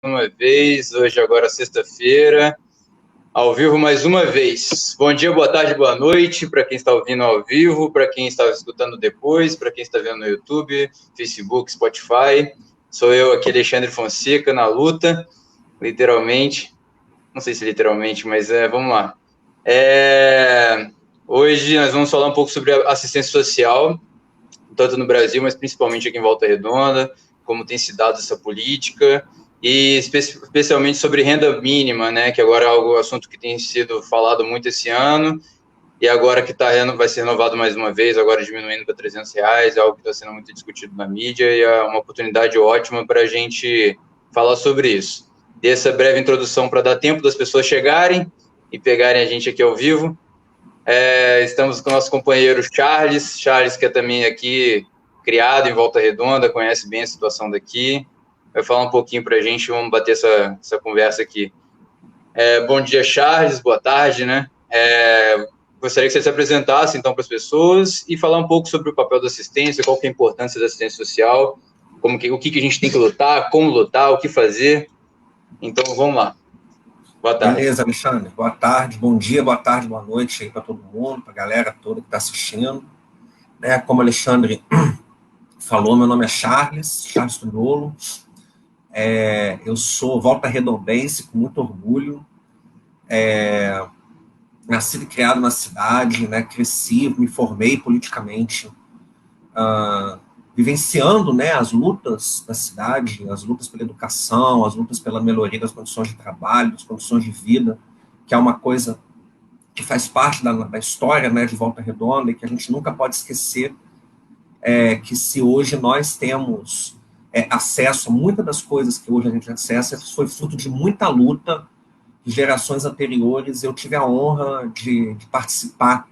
Uma vez, hoje agora sexta-feira, ao vivo mais uma vez. Bom dia, boa tarde, boa noite para quem está ouvindo ao vivo, para quem está escutando depois, para quem está vendo no YouTube, Facebook, Spotify. Sou eu aqui, Alexandre Fonseca, na luta, literalmente. Não sei se literalmente, mas vamos lá. Hoje nós vamos falar um pouco sobre assistência social, tanto no Brasil, mas principalmente aqui em Volta Redonda, como tem se dado essa política, e especialmente sobre renda mínima, né, que agora é algo assunto que tem sido falado muito esse ano, e agora que vai ser renovado mais uma vez, agora diminuindo para R$ 300, é algo que está sendo muito discutido na mídia, e é uma oportunidade ótima para a gente falar sobre isso. Dei essa breve introdução para dar tempo das pessoas chegarem e pegarem a gente aqui ao vivo. Estamos com o nosso companheiro Charles, que é também aqui criado em Volta Redonda, conhece bem a situação daqui, vai falar um pouquinho para a gente, vamos bater essa conversa aqui. Bom dia, Charles, boa tarde, né? Gostaria que você se apresentasse, então, para as pessoas e falar um pouco sobre o papel da assistência, qual que é a importância da assistência social, o que a gente tem que lutar, como lutar, o que fazer. Então, vamos lá. Boa tarde. Beleza, Alexandre. Boa tarde, bom dia, boa tarde, boa noite aí para todo mundo, para a galera toda que está assistindo. Como o Alexandre falou, meu nome é Charles Tuniolo. Eu sou volta-redondense com muito orgulho. Nascido e criado na cidade, né? Cresci, me formei politicamente, vivenciando, né, as lutas da cidade, as lutas pela educação, as lutas pela melhoria das condições de trabalho, das condições de vida, que é uma coisa que faz parte da história, né, de Volta Redonda, e que a gente nunca pode esquecer, que se hoje nós temos acesso a muitas das coisas que hoje a gente acessa, foi fruto de muita luta de gerações anteriores. Eu tive a honra de participar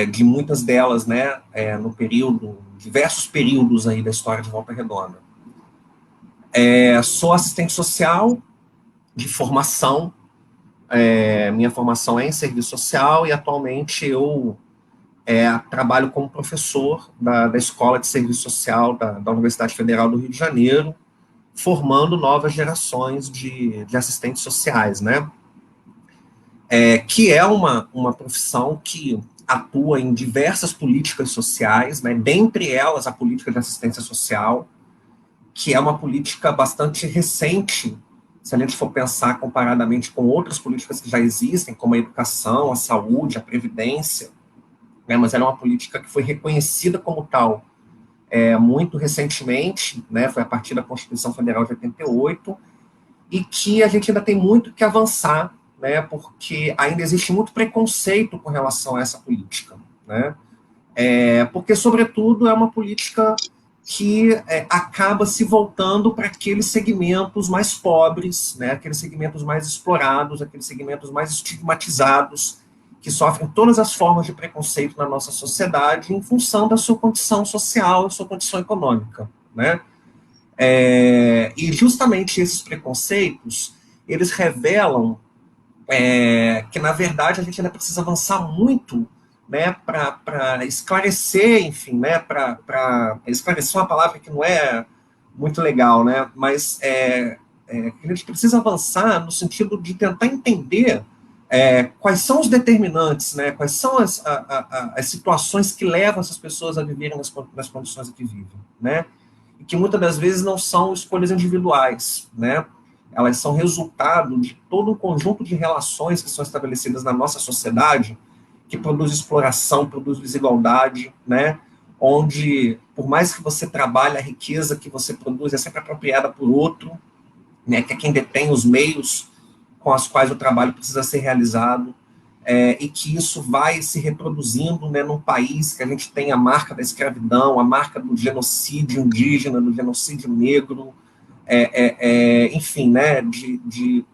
de muitas delas, né, no período, diversos períodos aí da história de Volta Redonda. Sou assistente social de formação, minha formação é em serviço social e atualmente eu trabalho como professor da Escola de Serviço Social da Universidade Federal do Rio de Janeiro, formando novas gerações de assistentes sociais, né? Que é uma profissão que atua em diversas políticas sociais, né? Dentre elas a política de assistência social, que é uma política bastante recente, se a gente for pensar comparadamente com outras políticas que já existem, como a educação, a saúde, a previdência, né? Mas ela é uma política que foi reconhecida como tal muito recentemente, né? Foi a partir da Constituição Federal de 88, e que a gente ainda tem muito que avançar, né, porque ainda existe muito preconceito com relação a essa política, né, porque, sobretudo, é uma política que acaba se voltando para aqueles segmentos mais pobres, né, aqueles segmentos mais explorados, aqueles segmentos mais estigmatizados, que sofrem todas as formas de preconceito na nossa sociedade em função da sua condição social, da sua condição econômica, né. E justamente esses preconceitos, eles revelam que, na verdade, a gente ainda precisa avançar muito, né, para esclarecer, enfim, né, para esclarecer uma palavra que não é muito legal, né, mas a gente precisa avançar no sentido de tentar entender quais são os determinantes, né, quais são as situações que levam essas pessoas a viverem nas condições em que vivem, né, e que muitas das vezes não são escolhas individuais, né, elas são resultado de todo um conjunto de relações que são estabelecidas na nossa sociedade, que produz exploração, produz desigualdade, né, onde, por mais que você trabalhe, a riqueza que você produz é sempre apropriada por outro, né, que é quem detém os meios com os quais o trabalho precisa ser realizado, e que isso vai se reproduzindo, né, num país que a gente tem a marca da escravidão, a marca do genocídio indígena, do genocídio negro, enfim, né, de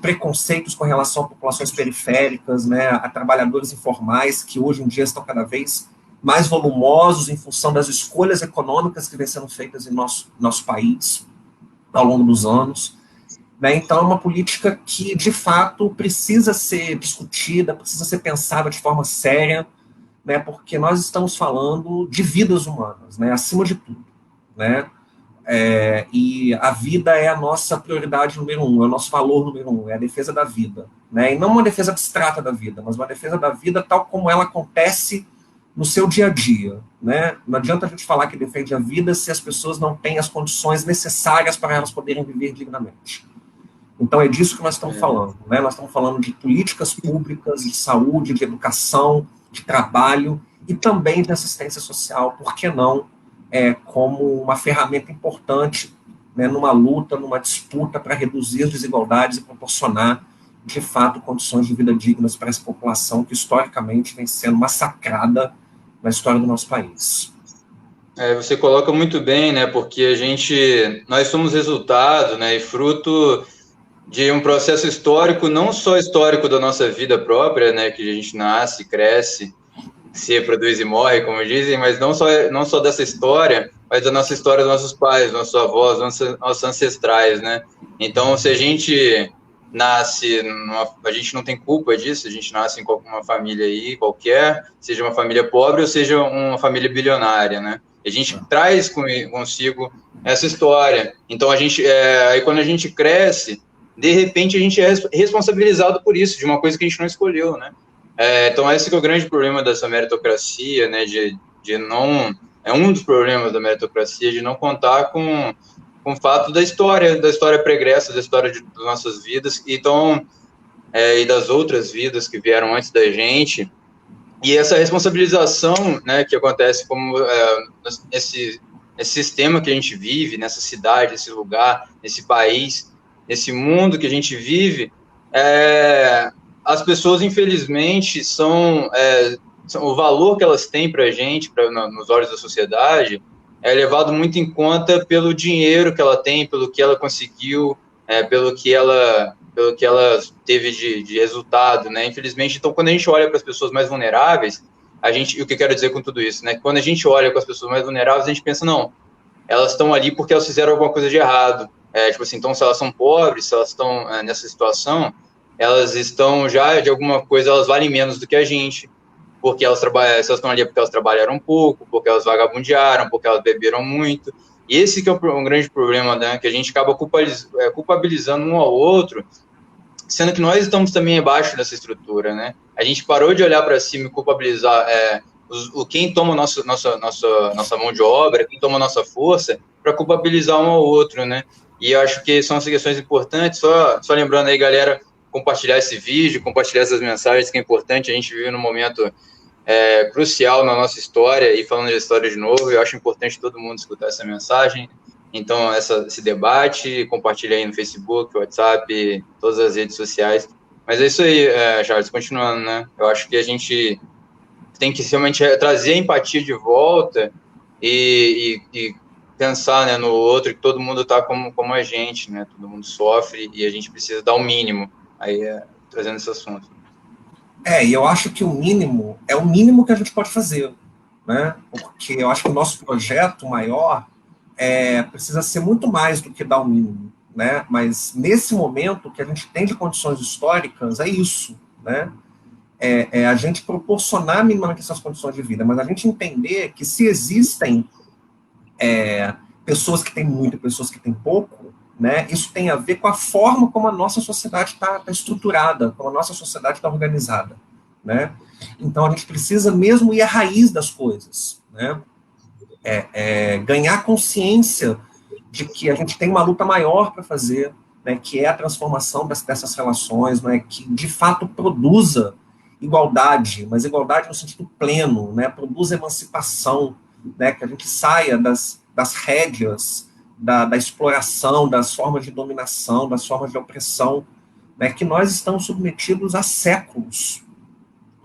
preconceitos com relação a populações periféricas, né, a trabalhadores informais, que hoje em dia estão cada vez mais volumosos em função das escolhas econômicas que vêm sendo feitas em nosso país ao longo dos anos. Né? Então, é uma política que, de fato, precisa ser discutida, precisa ser pensada de forma séria, né, porque nós estamos falando de vidas humanas, né, acima de tudo, né. E a vida é a nossa prioridade número 1, é o nosso valor número 1, é a defesa da vida, né? E não uma defesa abstrata da vida, mas uma defesa da vida tal como ela acontece no seu dia a dia, né? Não adianta a gente falar que defende a vida se as pessoas não têm as condições necessárias para elas poderem viver dignamente. Então é disso que nós estamos falando, né? Nós estamos falando de políticas públicas, de saúde, de educação, de trabalho e também de assistência social, por que não, como uma ferramenta importante, né, numa luta, numa disputa para reduzir as desigualdades e proporcionar, de fato, condições de vida dignas para essa população que historicamente vem sendo massacrada na história do nosso país. Você coloca muito bem, né, porque nós somos resultado, né, e fruto de um processo histórico, não só histórico da nossa vida própria, né, que a gente nasce, cresce, se reproduz e morre, como dizem, mas não só dessa história, mas da nossa história dos nossos pais, nossos avós, nossos ancestrais, né? Então, se a gente nasce, a gente não tem culpa disso, a gente nasce em uma família aí, qualquer, seja uma família pobre ou seja uma família bilionária, né? A gente traz consigo essa história. Então, aí quando a gente cresce, de repente a gente é responsabilizado por isso, de uma coisa que a gente não escolheu, né? Então, esse que é o grande problema dessa meritocracia, né, é um dos problemas da meritocracia, de não contar com o fato da história pregressa, da história das nossas vidas, então, e das outras vidas que vieram antes da gente, e essa responsabilização, né, que acontece como nesse sistema que a gente vive, nessa cidade, nesse lugar, nesse país, nesse mundo que a gente vive, as pessoas, infelizmente, o valor que elas têm para a gente, nos olhos da sociedade, é levado muito em conta pelo dinheiro que ela tem, pelo que ela conseguiu, pelo que ela teve de resultado, né? Infelizmente, então, quando a gente olha para as pessoas mais vulneráveis, o que eu quero dizer com tudo isso, né? Quando a gente olha para as pessoas mais vulneráveis, a gente pensa, não, elas estão ali porque elas fizeram alguma coisa de errado. Tipo assim, então, se elas são pobres, se elas estão nessa situação, elas estão já, de alguma coisa, elas valem menos do que a gente, porque elas trabalham, se elas estão ali porque elas trabalharam pouco, porque elas vagabundearam, porque elas beberam muito. E esse que é um grande problema, né, que a gente acaba culpabilizando um ao outro, sendo que nós estamos também abaixo dessa estrutura, né? A gente parou de olhar para cima e culpabilizar quem toma nossa mão de obra, quem toma nossa força, para culpabilizar um ao outro, né? E eu acho que são questões importantes, só lembrando aí, galera, compartilhar esse vídeo, compartilhar essas mensagens, que é importante. A gente vive num momento crucial na nossa história, e falando de história de novo, eu acho importante todo mundo escutar essa mensagem. Então, esse debate, compartilha aí no Facebook, WhatsApp, todas as redes sociais. Mas é isso aí, Charles, continuando, né? Eu acho que a gente tem que realmente trazer a empatia de volta e pensar, né, no outro, que todo mundo está como a gente, né? Todo mundo sofre e a gente precisa dar o mínimo. Aí, trazendo esse assunto. E eu acho que o mínimo é o mínimo que a gente pode fazer, né? Porque eu acho que o nosso projeto maior precisa ser muito mais do que dar o mínimo, né? Mas nesse momento o que a gente tem de condições históricas é isso, né? A gente proporcionar minimamente essas condições de vida, mas a gente entender que se existem pessoas que têm muito e pessoas que têm pouco, né, isso tem a ver com a forma como a nossa sociedade está estruturada, como a nossa sociedade está organizada, né? Então a gente precisa mesmo ir à raiz das coisas, né? Ganhar consciência de que a gente tem uma luta maior para fazer, né, que é a transformação dessas relações, né, que de fato produza igualdade, mas igualdade no sentido pleno, né, produza emancipação, né, que a gente saia das rédeas da exploração, das formas de dominação, das formas de opressão, né, que nós estamos submetidos há séculos,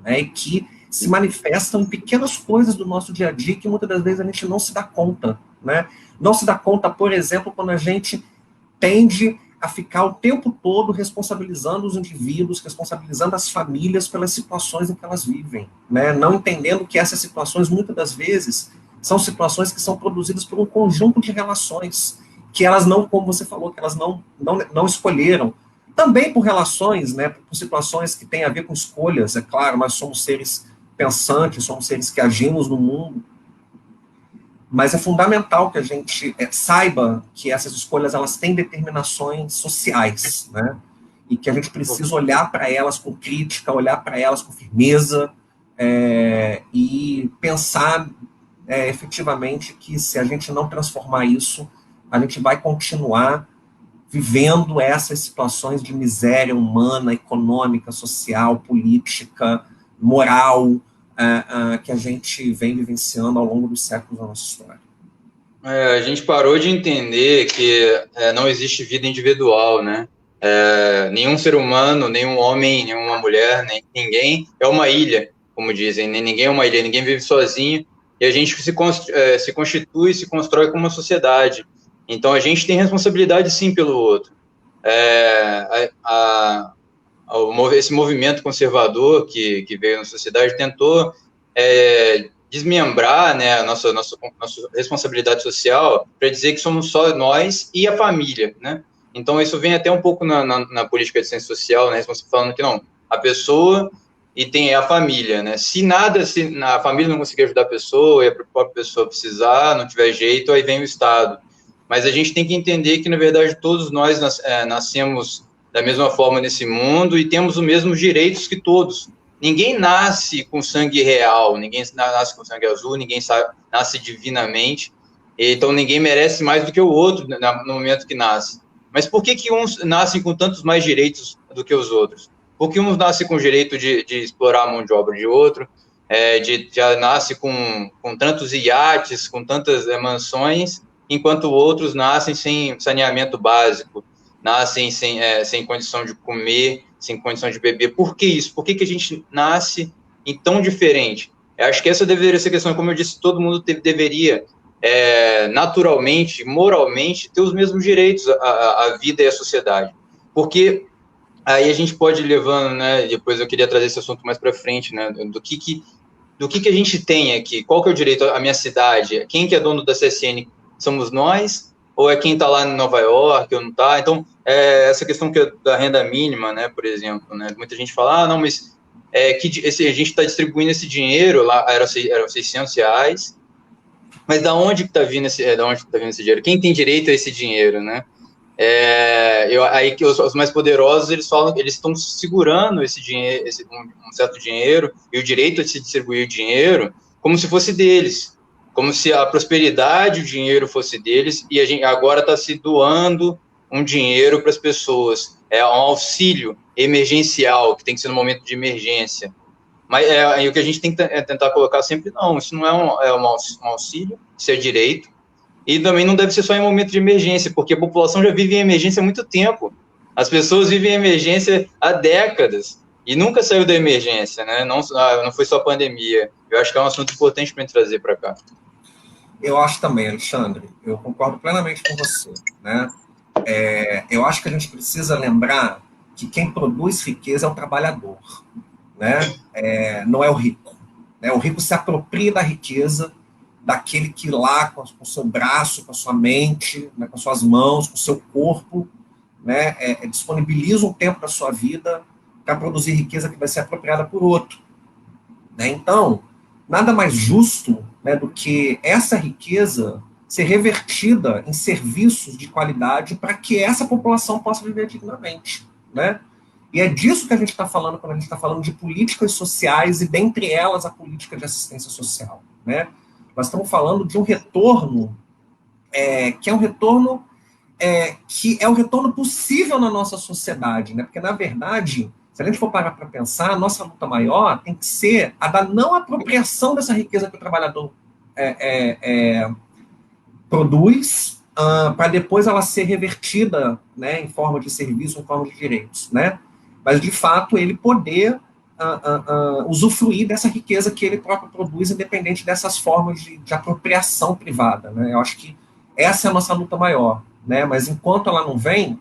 né, e que se manifestam em pequenas coisas do nosso dia a dia que muitas das vezes a gente não se dá conta, né? Não se dá conta, por exemplo, quando a gente tende a ficar o tempo todo responsabilizando os indivíduos, responsabilizando as famílias pelas situações em que elas vivem, né? Não entendendo que essas situações, muitas das vezes, são situações que são produzidas por um conjunto de relações, que elas não, como você falou, que elas não escolheram. Também por relações, né, por situações que têm a ver com escolhas, é claro, nós somos seres pensantes, somos seres que agimos no mundo, mas é fundamental que a gente saiba que essas escolhas elas têm determinações sociais, né? E que a gente precisa olhar para elas com crítica, olhar para elas com firmeza, e pensar efetivamente que se a gente não transformar isso, a gente vai continuar vivendo essas situações de miséria humana, econômica, social, política, moral, que a gente vem vivenciando ao longo dos séculos da nossa história. A gente parou de entender que não existe vida individual, né? Nenhum ser humano, nenhum homem, nenhuma mulher, nem ninguém é uma ilha, como dizem, nem ninguém é uma ilha, ninguém vive sozinho, e a gente se constitui, se constrói como uma sociedade. Então, a gente tem responsabilidade, sim, pelo outro. Esse movimento conservador que veio na sociedade tentou desmembrar, né, a nossa responsabilidade social para dizer que somos só nós e a família, né? Então, isso vem até um pouco na política de ciência social, né, falando que não, a pessoa e tem a família, né? Se a família não conseguir ajudar a pessoa e a própria pessoa precisar, não tiver jeito, aí vem o Estado. Mas a gente tem que entender que, na verdade, todos nós nascemos da mesma forma nesse mundo e temos os mesmos direitos que todos. Ninguém nasce com sangue real, ninguém nasce com sangue azul, ninguém nasce divinamente, então ninguém merece mais do que o outro no momento que nasce. Mas por que uns nascem com tantos mais direitos do que os outros? Porque uns nascem com o direito de explorar a mão de obra de outro, já nasce com tantos iates, com tantas mansões, enquanto outros nascem sem saneamento básico, nascem sem condição de comer, sem condição de beber. Por que isso? Por que a gente nasce tão diferente? Eu acho que essa deveria ser a questão. Como eu disse, todo mundo deveria, naturalmente, moralmente, ter os mesmos direitos à vida e à sociedade. Porque aí a gente pode ir levando, né? Depois eu queria trazer esse assunto mais para frente, né? Do que a gente tem aqui? Qual que é o direito à minha cidade? Quem que é dono da CSN? Somos nós? Ou é quem está lá em Nova York ou não está? Então, essa questão da renda mínima, né, por exemplo, né, muita gente fala, não, mas a gente está distribuindo esse dinheiro, lá eram R$600, mas da onde que está vindo esse dinheiro? Quem tem direito a esse dinheiro, né? Aí que os mais poderosos, eles falam que eles estão segurando esse dinheiro, um certo dinheiro, e o direito de se distribuir o dinheiro como se fosse deles, como se a prosperidade, o dinheiro fosse deles, e a gente agora está se doando um dinheiro para as pessoas, um auxílio emergencial, que tem que ser no momento de emergência. Mas o que a gente tem que tentar colocar sempre, não, isso não é um auxílio, isso é direito, e também não deve ser só em momento de emergência, porque a população já vive em emergência há muito tempo. As pessoas vivem em emergência há décadas, e nunca saiu da emergência, né? Não foi só a pandemia. Eu acho que é um assunto importante para a gente trazer para cá. Eu acho também, Alexandre, eu concordo plenamente com você, né? Eu acho que a gente precisa lembrar que quem produz riqueza é o trabalhador, né? Não é o rico, né? O rico se apropria da riqueza daquele que lá, com o seu braço, com a sua mente, né, com as suas mãos, com o seu corpo, né, disponibiliza um tempo da sua vida para produzir riqueza que vai ser apropriada por outro. Né? Então, nada mais justo, né, do que essa riqueza ser revertida em serviços de qualidade para que essa população possa viver dignamente. Né? E é disso que a gente está falando quando a gente está falando de políticas sociais e, dentre elas, a política de assistência social. Né? Nós estamos falando de um retorno que é um retorno o retorno possível na nossa sociedade, né? Porque, na verdade, se a gente for parar para pensar, a nossa luta maior tem que ser a da não apropriação dessa riqueza que o trabalhador produz para depois ela ser revertida, né, em forma de serviço, em forma de direitos. Né? Mas, de fato, ele poder usufruir dessa riqueza que ele próprio produz, independente dessas formas de apropriação privada. Né? Eu acho que essa é a nossa luta maior. Né? Mas enquanto ela não vem,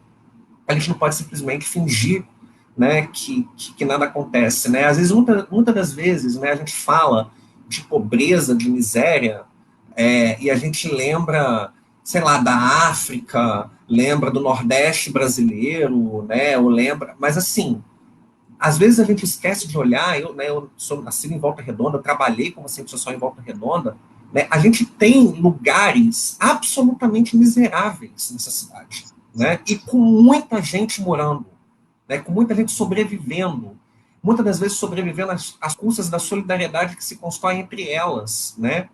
a gente não pode simplesmente fingir, né, que nada acontece. Né? Às vezes, muitas das vezes, né, a gente fala de pobreza, de miséria, e a gente lembra, sei lá, da África, lembra do Nordeste brasileiro, né, ou lembra, mas assim, às vezes a gente esquece de olhar. Eu sou nascido em Volta Redonda, eu trabalhei como assistente social em Volta Redonda, né? A gente tem lugares absolutamente miseráveis nessa cidade, né? E com muita gente morando, né? Com muita gente sobrevivendo, muitas das vezes sobrevivendo às custas da solidariedade que se constrói entre elas, né?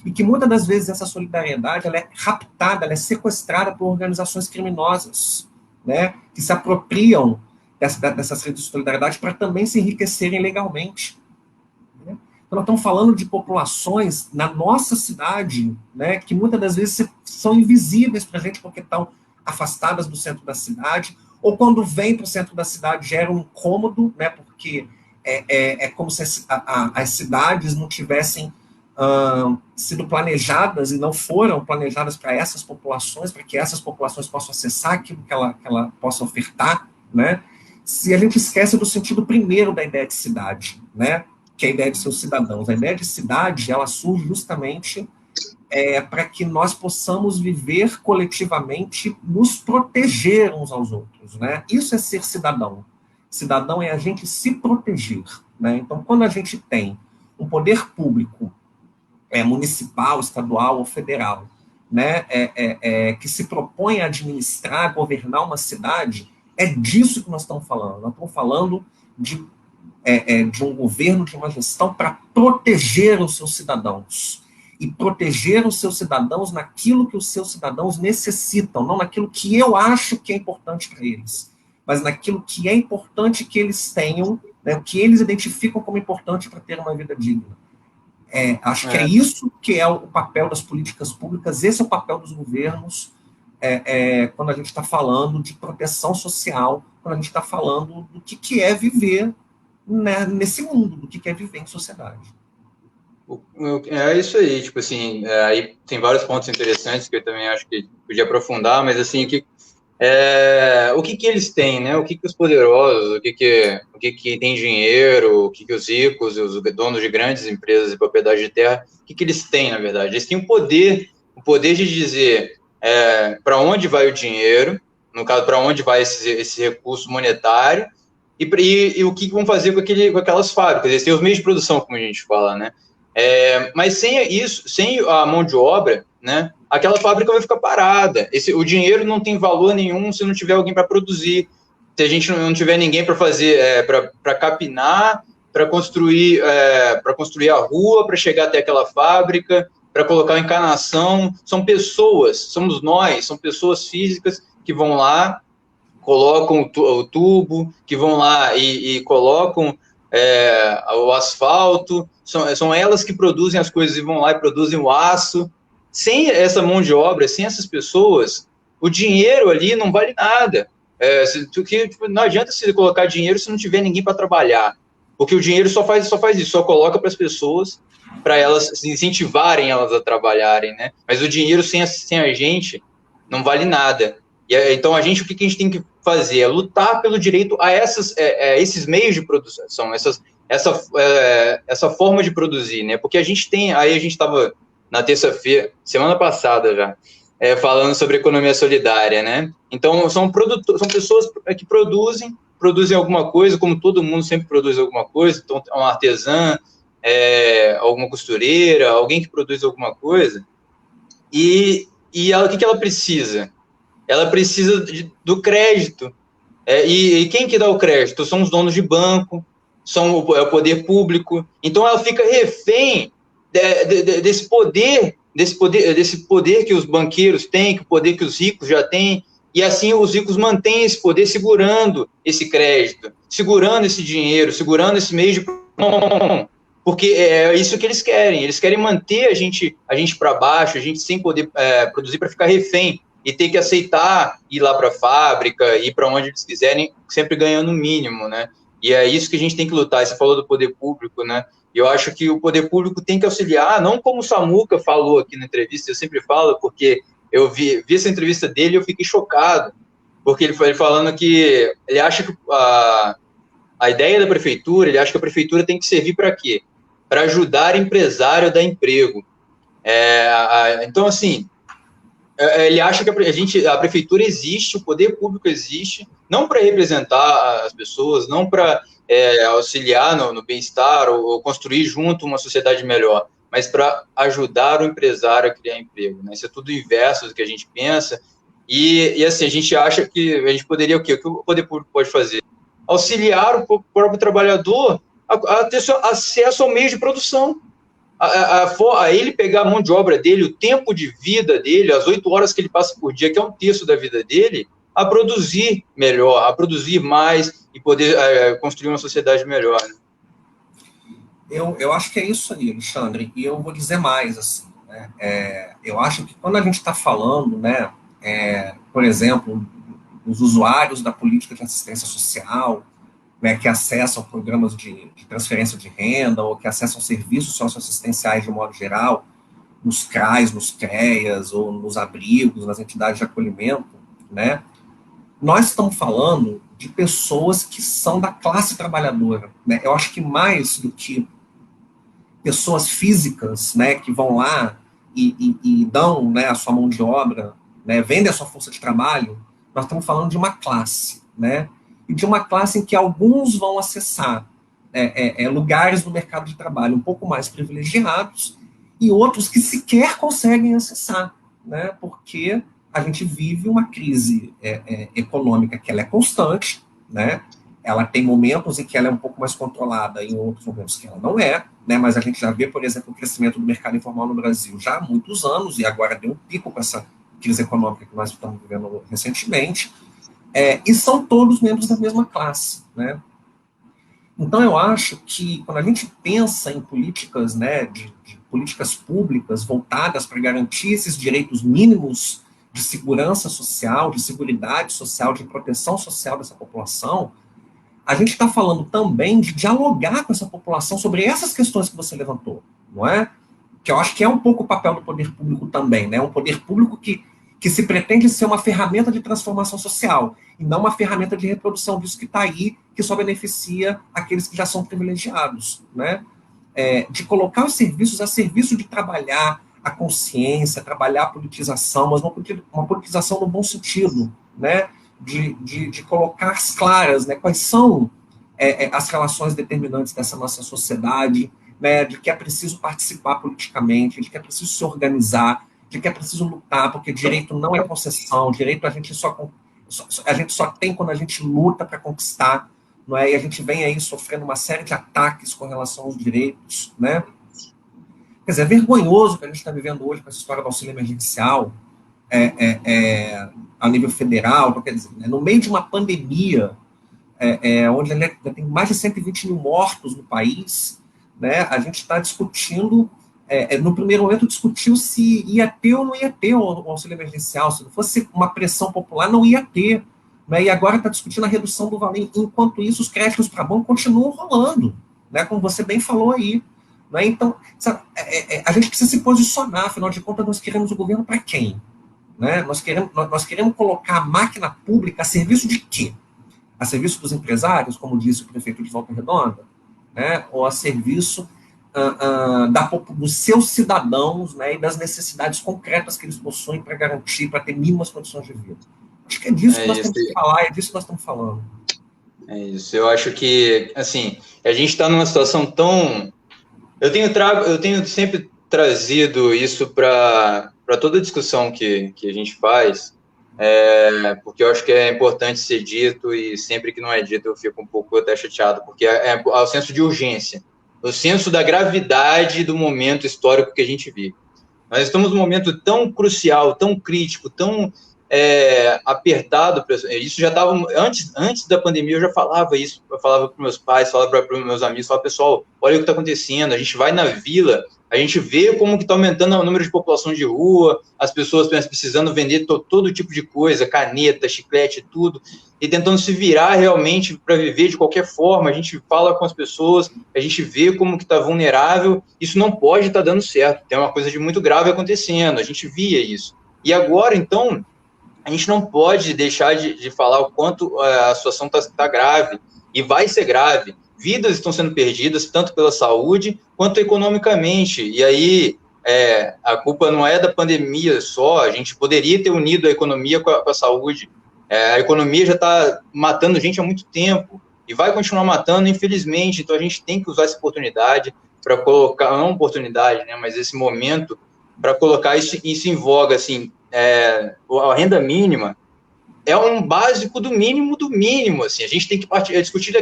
E que muitas das vezes essa solidariedade ela é raptada, ela é sequestrada por organizações criminosas, né? Que se apropriam dessas redes de solidariedade para também se enriquecerem legalmente. Né? Então, nós estamos falando de populações na nossa cidade, né, que muitas das vezes são invisíveis para a gente porque estão afastadas do centro da cidade, ou quando vêm para o centro da cidade gera um incômodo, né, porque é como se as cidades não tivessem sido planejadas e não foram planejadas para essas populações, para que essas populações possam acessar aquilo que ela possa ofertar, né? Se a gente esquece do sentido primeiro da ideia de cidade, né? Que é a ideia de seus cidadãos. A ideia de cidade, ela surge justamente para que nós possamos viver coletivamente, nos proteger uns aos outros, né? Isso é ser cidadão. Cidadão é a gente se proteger, né? Então, quando a gente tem um poder público municipal, estadual ou federal, né, que se propõe a administrar, governar uma cidade, é disso que nós estamos falando. Nós estamos falando de um governo, de uma gestão para proteger os seus cidadãos. E proteger os seus cidadãos naquilo que os seus cidadãos necessitam, não naquilo que eu acho que é importante para eles, mas naquilo que é importante que eles tenham, né, o que eles identificam como importante para ter uma vida digna. Acho que é isso que é o papel das políticas públicas, esse é o papel dos governos, quando a gente está falando de proteção social, quando a gente está falando do que é viver, né, nesse mundo, do que é viver em sociedade. É isso aí, tipo assim, aí tem vários pontos interessantes que eu também acho que podia aprofundar, mas assim, o que eles têm, né? O que os poderosos, o que tem dinheiro, o que os ricos, os donos de grandes empresas e propriedade de terra, o que eles têm, na verdade? Eles têm o poder de dizer para onde vai o dinheiro, no caso, para onde vai esse recurso monetário, e o que vão fazer com aquelas fábricas. Eles têm os meios de produção, como a gente fala, né? Mas sem isso, sem a mão de obra, né, aquela fábrica vai ficar parada. O dinheiro não tem valor nenhum se não tiver alguém para produzir. Se a gente não tiver ninguém para fazer, para capinar, para construir a rua, para chegar até aquela fábrica, para colocar a encanação, são pessoas, somos nós, são pessoas físicas que vão lá, colocam o tubo, que vão lá e colocam o asfalto, são elas que produzem as coisas e vão lá e produzem o aço. Sem essa mão de obra, sem essas pessoas, o dinheiro ali não vale nada. Não adianta você colocar dinheiro se não tiver ninguém para trabalhar, porque o dinheiro só faz isso, só coloca para as pessoas, para elas se incentivarem elas a trabalharem, né? Mas o dinheiro sem a gente não vale nada. Então, o que a gente tem que fazer é lutar pelo direito a esses meios de produção, essa forma de produzir, né? Porque a gente estava na terça-feira, semana passada já, falando sobre economia solidária, né? Então, são pessoas que produzem alguma coisa, como todo mundo sempre produz alguma coisa, então, uma artesã, alguma costureira, alguém que produz alguma coisa, e ela, o que ela precisa? Ela precisa do crédito. E quem que dá o crédito? São os donos de banco, são o poder público. Então, ela fica refém desse poder que os banqueiros têm, que o poder que os ricos já têm, e assim os ricos mantêm esse poder segurando esse crédito, segurando esse dinheiro, segurando esse meio de... Porque é isso que eles querem manter a gente para baixo, a gente sem poder produzir, para ficar refém e ter que aceitar ir lá para a fábrica, ir para onde eles quiserem, sempre ganhando o mínimo, né? E é isso que a gente tem que lutar. Você falou do poder público, né? E eu acho que o poder público tem que auxiliar, não como o Samuca falou aqui na entrevista, eu sempre falo, porque eu vi essa entrevista dele e eu fiquei chocado, porque ele foi falando que ele acha que a ideia da prefeitura, ele acha que a prefeitura tem que servir para quê? Para ajudar empresário a dar emprego. Então, assim, ele acha que a prefeitura existe, o poder público existe, não para representar as pessoas, não para auxiliar no bem-estar ou construir junto uma sociedade melhor, mas para ajudar o empresário a criar emprego, né? Isso é tudo o inverso do que a gente pensa. E assim, a gente acha que a gente poderia o quê? O que o poder público pode fazer? Auxiliar o próprio trabalhador a ter acesso ao meio de produção, a ele pegar a mão de obra dele, o tempo de vida dele, as 8 horas que ele passa por dia, que é um terço da vida dele, a produzir melhor, a produzir mais e poder construir uma sociedade melhor. Né? Eu acho que é isso aí, Alexandre, e eu vou dizer mais, assim, né? Eu acho que quando a gente está falando, né, por exemplo, os usuários da política de assistência social, né, que acessam programas de transferência de renda ou que acessam serviços socioassistenciais de modo geral, nos CRAs, nos CREAs, ou nos abrigos, nas entidades de acolhimento, né, nós estamos falando de pessoas que são da classe trabalhadora. Né? Eu acho que mais do que pessoas físicas, né, que vão lá e dão, né, a sua mão de obra, né, vendem a sua força de trabalho, nós estamos falando de uma classe, né, e de uma classe em que alguns vão acessar lugares no mercado de trabalho um pouco mais privilegiados e outros que sequer conseguem acessar, né, porque a gente vive uma crise econômica que ela é constante, né, ela tem momentos em que ela é um pouco mais controlada e em outros momentos que ela não é, né, mas a gente já vê, por exemplo, o crescimento do mercado informal no Brasil já há muitos anos e agora deu um pico com essa crise econômica que nós estamos vivendo recentemente, e são todos membros da mesma classe, né? Então, eu acho que quando a gente pensa em políticas, né, de políticas públicas voltadas para garantir esses direitos mínimos de segurança social, de seguridade social, de proteção social dessa população, a gente está falando também de dialogar com essa população sobre essas questões que você levantou, não é? Que eu acho que é um pouco o papel do poder público também, né? Um poder público que se pretende ser uma ferramenta de transformação social, e não uma ferramenta de reprodução disso que está aí, que só beneficia aqueles que já são privilegiados, né? De colocar os serviços a serviço de trabalhar a consciência, trabalhar a politização, mas uma politização no bom sentido, né? De colocar as claras, né? Quais são as relações determinantes dessa nossa sociedade, né? De que é preciso participar politicamente, de que é preciso se organizar, de que é preciso lutar, porque direito não é concessão, direito a gente só tem quando a gente luta para conquistar, não é? E a gente vem aí sofrendo uma série de ataques com relação aos direitos, né? Quer dizer, é vergonhoso que a gente está vivendo hoje com essa história do auxílio emergencial a nível federal, quer dizer, no meio de uma pandemia, onde tem mais de 120 mil mortos no país, né? A gente está discutindo. No primeiro momento discutiu se ia ter ou não ia ter o auxílio emergencial, se não fosse uma pressão popular, não ia ter, né? E agora está discutindo a redução do valor, enquanto isso os créditos para banco continuam rolando, né? Como você bem falou aí, né? Então, sabe, a gente precisa se posicionar, afinal de contas nós queremos o governo para quem? Né? Nós queremos colocar a máquina pública a serviço de quê? A serviço dos empresários, como disse o prefeito de Volta Redonda, né? Ou a serviço dos seus cidadãos, né, e das necessidades concretas que eles possuem para garantir, para ter mínimas condições de vida. Acho que é disso que nós temos que falar, é disso que nós estamos falando. É isso, eu acho que, assim, a gente está numa situação tão... Eu tenho sempre trazido isso para toda a discussão que a gente faz, porque eu acho que é importante ser dito, e sempre que não é dito eu fico um pouco até chateado, porque é o senso de urgência, o senso da gravidade do momento histórico que a gente vive. Nós estamos num momento tão crucial, tão crítico, tão apertado. Isso já estava antes da pandemia, eu já falava isso. Eu falava para meus pais, falava para meus amigos, falava, pessoal, olha o que está acontecendo. A gente vai na vila, a gente vê como que está aumentando o número de população de rua, as pessoas precisando vender todo tipo de coisa, caneta, chiclete, tudo, e tentando se virar realmente para viver de qualquer forma. A gente fala com as pessoas, a gente vê como que está vulnerável. Isso não pode estar dando certo. Tem uma coisa de muito grave acontecendo. A gente via isso. E agora, então, a gente não pode deixar de falar o quanto a situação está grave, e vai ser grave. Vidas estão sendo perdidas, tanto pela saúde, quanto economicamente. E aí, a culpa não é da pandemia só, a gente poderia ter unido a economia com a saúde. A economia já está matando gente há muito tempo, e vai continuar matando, infelizmente. Então, a gente tem que usar essa oportunidade, para colocar, não oportunidade, né, mas esse momento para colocar isso em voga, assim, a renda mínima é um básico do mínimo, assim, a gente tem que discutir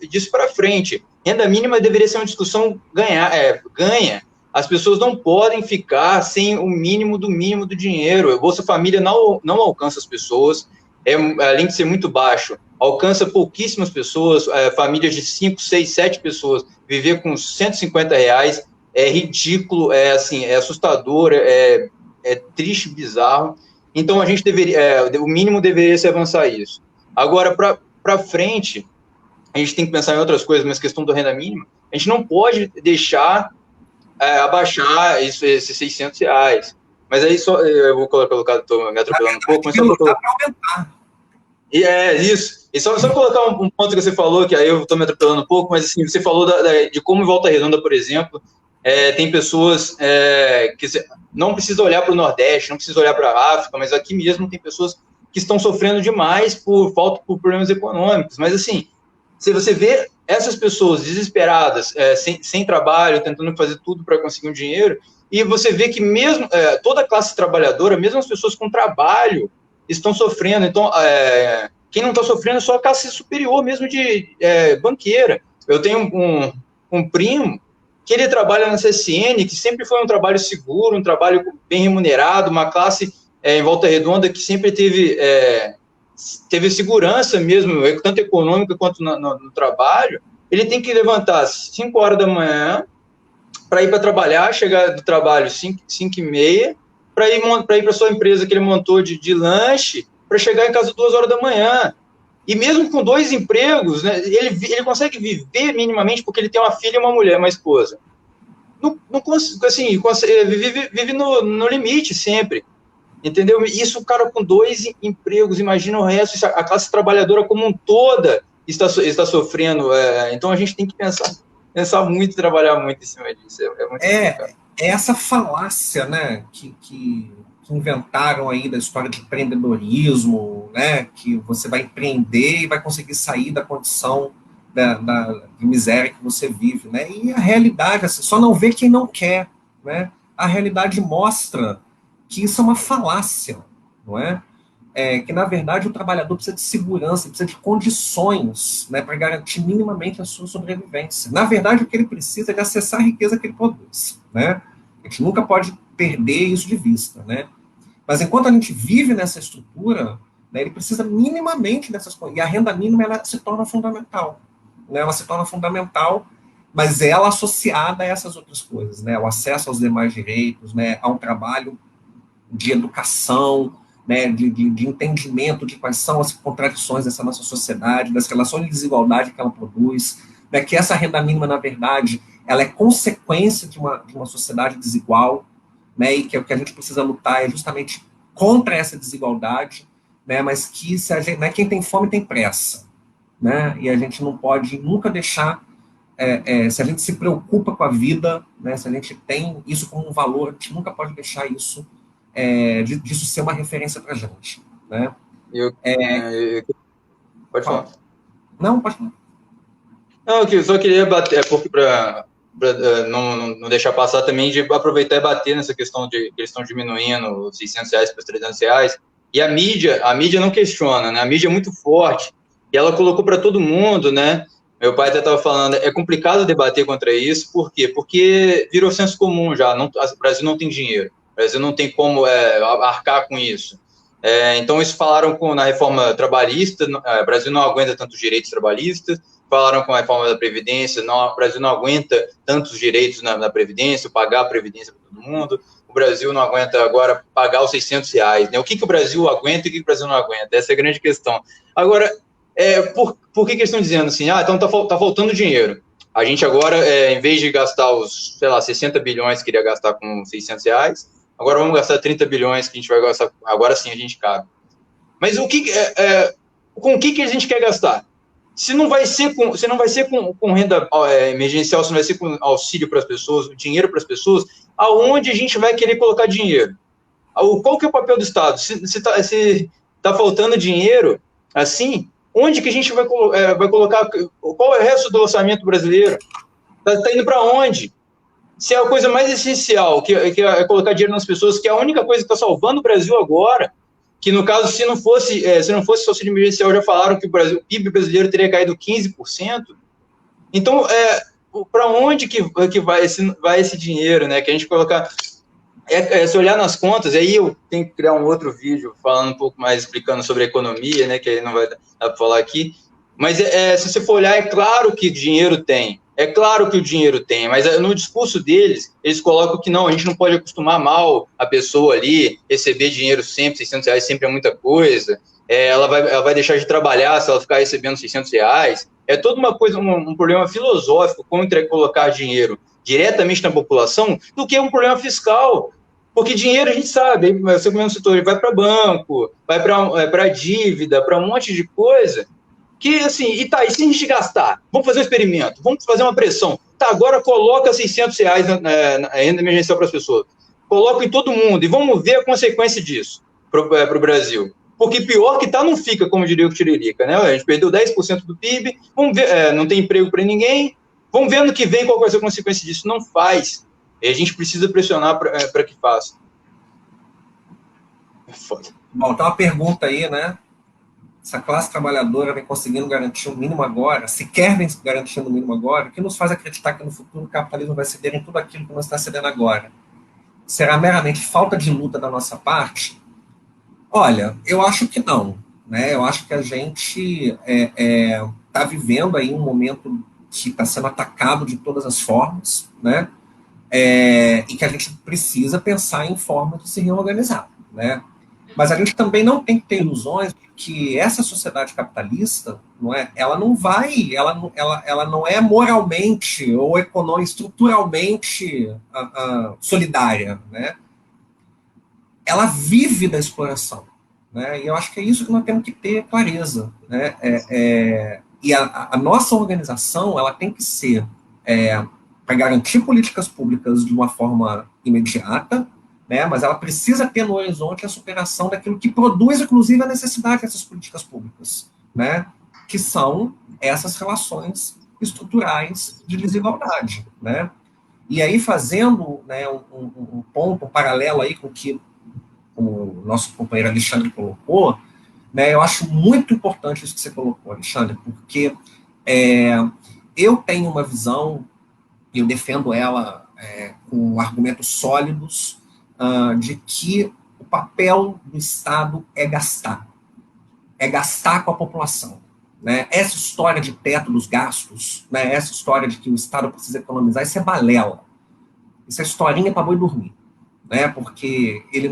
disso para frente. Renda mínima deveria ser uma discussão ganha. As pessoas não podem ficar sem o mínimo do dinheiro. O Bolsa Família não alcança as pessoas, além de ser muito baixo, alcança pouquíssimas pessoas, famílias de 5, 6, 7 pessoas, viver com R$150 é ridículo, assim, é assustador, é triste, bizarro. Então, a gente deveria, o mínimo deveria se avançar isso. Agora, para frente, a gente tem que pensar em outras coisas, mas questão da renda mínima, a gente não pode deixar abaixar esses R$600. Mas aí, eu vou colocar, estou me atropelando um pouco, mas só para aumentar. Isso. E só colocar um ponto que você falou, que aí eu estou me atropelando um pouco, mas assim, você falou de como em Volta Redonda, por exemplo, tem pessoas que não precisa olhar para o Nordeste, não precisa olhar para a África, mas aqui mesmo tem pessoas que estão sofrendo demais por problemas econômicos. Mas, assim, se você vê essas pessoas desesperadas, sem trabalho, tentando fazer tudo para conseguir um dinheiro, e você vê que mesmo toda a classe trabalhadora, mesmo as pessoas com trabalho, estão sofrendo. Então, quem não está sofrendo é só a classe superior mesmo de banqueira. Eu tenho um primo que ele trabalha na CSN, que sempre foi um trabalho seguro, um trabalho bem remunerado, uma classe em Volta Redonda que sempre teve segurança mesmo, tanto econômica quanto no trabalho. Ele tem que levantar às 5 horas da manhã para ir para trabalhar, chegar do trabalho 5h30, para ir para sua empresa que ele montou de lanche, para chegar em casa 2 horas da manhã. E mesmo com 2 empregos, né, ele consegue viver minimamente, porque ele tem uma filha e uma mulher, uma esposa. Assim, vive no limite sempre, entendeu? Isso o cara com 2 empregos, imagina o resto, a classe trabalhadora como um toda está sofrendo. Então a gente tem que pensar muito, trabalhar muito em cima disso. É muito complicado. Essa falácia, né, que inventaram aí da história de empreendedorismo, né, que você vai empreender e vai conseguir sair da condição de miséria que você vive, né, e a realidade, assim, só não vê quem não quer, né, a realidade mostra que isso é uma falácia, não é? Que, na verdade, o trabalhador precisa de segurança, precisa de condições, né, para garantir minimamente a sua sobrevivência. Na verdade, o que ele precisa é de acessar a riqueza que ele produz, né? A gente nunca pode perder isso de vista, né? Mas enquanto a gente vive nessa estrutura, né, ele precisa minimamente dessas coisas. E a renda mínima, ela se torna fundamental, né? Ela se torna fundamental, mas ela associada a essas outras coisas, né? O acesso aos demais direitos, né? A um trabalho de educação, né, de entendimento de quais são as contradições dessa nossa sociedade, das relações de desigualdade que ela produz, né, que essa renda mínima, na verdade, ela é consequência de uma sociedade desigual, né, e que o que a gente precisa lutar é justamente contra essa desigualdade, né, mas que né, quem tem fome tem pressa, né, e a gente não pode nunca deixar, se a gente se preocupa com a vida, né, se a gente tem isso como um valor, a gente nunca pode deixar isso disso ser uma referência para a gente, né? Pode falar. Não, pode falar. Não, eu só queria bater, porque para não deixar passar também, de aproveitar e bater nessa questão de que eles estão diminuindo os R$600 para os R$300, e a mídia não questiona, né? A mídia é muito forte, e ela colocou para todo mundo, né? Meu pai até estava falando, é complicado debater contra isso, por quê? Porque virou senso comum já, o Brasil não tem dinheiro. O Brasil não tem como arcar com isso. Então, isso falaram na reforma trabalhista, o Brasil não aguenta tantos direitos trabalhistas, falaram com a reforma da Previdência, o Brasil não aguenta tantos direitos na Previdência, pagar a Previdência para todo mundo, o Brasil não aguenta agora pagar os R$600, né? O que o Brasil aguenta e o que o Brasil não aguenta? Essa é a grande questão. Agora, por que eles estão dizendo assim, então tá faltando dinheiro? A gente agora, em vez de gastar os, 60 bilhões que queria gastar com R$600, agora vamos gastar 30 bilhões que a gente vai gastar, agora sim a gente cabe. Mas com o que a gente quer gastar? Se não vai ser com renda emergencial, se não vai ser com auxílio para as pessoas, dinheiro para as pessoas, aonde a gente vai querer colocar dinheiro? Qual que é o papel do Estado? Se está faltando dinheiro, assim, onde que a gente vai colocar? Qual é o resto do orçamento brasileiro? Está indo para onde? se é a coisa mais essencial, que é colocar dinheiro nas pessoas, que é a única coisa que está salvando o Brasil agora, que no caso, se não fosse auxílio emergencial, já falaram que o PIB brasileiro teria caído 15%. Então, para onde que vai esse dinheiro, né? Que a gente colocar... se olhar nas contas, aí eu tenho que criar um outro vídeo falando um pouco mais, explicando sobre a economia, né? Que aí não vai dar para falar aqui. Mas se você for olhar, é claro que dinheiro tem. É claro que o dinheiro tem, mas no discurso deles, eles colocam que não, a gente não pode acostumar mal a pessoa ali, receber dinheiro sempre, R$600 sempre é muita coisa, ela vai deixar de trabalhar se ela ficar recebendo R$600. É toda uma coisa, um problema filosófico contra colocar dinheiro diretamente na população do que um problema fiscal. Porque dinheiro, a gente sabe, você como citou, ele vai para banco, vai para dívida, para um monte de coisa, que assim, e se a gente gastar? Vamos fazer um experimento, vamos fazer uma pressão. Tá, agora coloca R$600 na renda emergencial para as pessoas. Coloca em todo mundo e vamos ver a consequência disso para o Brasil. Porque pior que não fica, como diria o Tiririca, né? A gente perdeu 10% do PIB, vamos ver, não tem emprego para ninguém, vamos ver no que vem qual vai ser a consequência disso. Não faz. E a gente precisa pressionar para que faça. É foda. Bom, tem uma pergunta aí, né? Essa classe trabalhadora vem conseguindo garantir o mínimo agora, sequer vem garantindo o mínimo agora, o que nos faz acreditar que no futuro o capitalismo vai ceder em tudo aquilo que não está cedendo agora? Será meramente falta de luta da nossa parte? Olha, eu acho que não, né? Eu acho que a gente está vivendo aí um momento que está sendo atacado de todas as formas, né? E que a gente precisa pensar em forma de se reorganizar, né? Mas a gente também não tem que ter ilusões de que essa sociedade capitalista, não é? Ela não é moralmente ou estruturalmente solidária, né? Ela vive da exploração, né? E eu acho que é isso que nós temos que ter clareza, né? E a nossa organização, ela tem que ser para garantir políticas públicas de uma forma imediata, né? Mas ela precisa ter no horizonte a superação daquilo que produz, inclusive, a necessidade dessas políticas públicas, né? Que são essas relações estruturais de desigualdade, né? E aí, fazendo, né, um ponto, um paralelo aí com o que o nosso companheiro Alexandre colocou, né, eu acho muito importante isso que você colocou, Alexandre, porque eu tenho uma visão, e eu defendo ela com argumentos sólidos, de que o papel do Estado é gastar com a população. Né? Essa história de teto dos gastos, né? Essa história de que o Estado precisa economizar, isso é balela. Isso é historinha para boi dormir. Né? Porque ele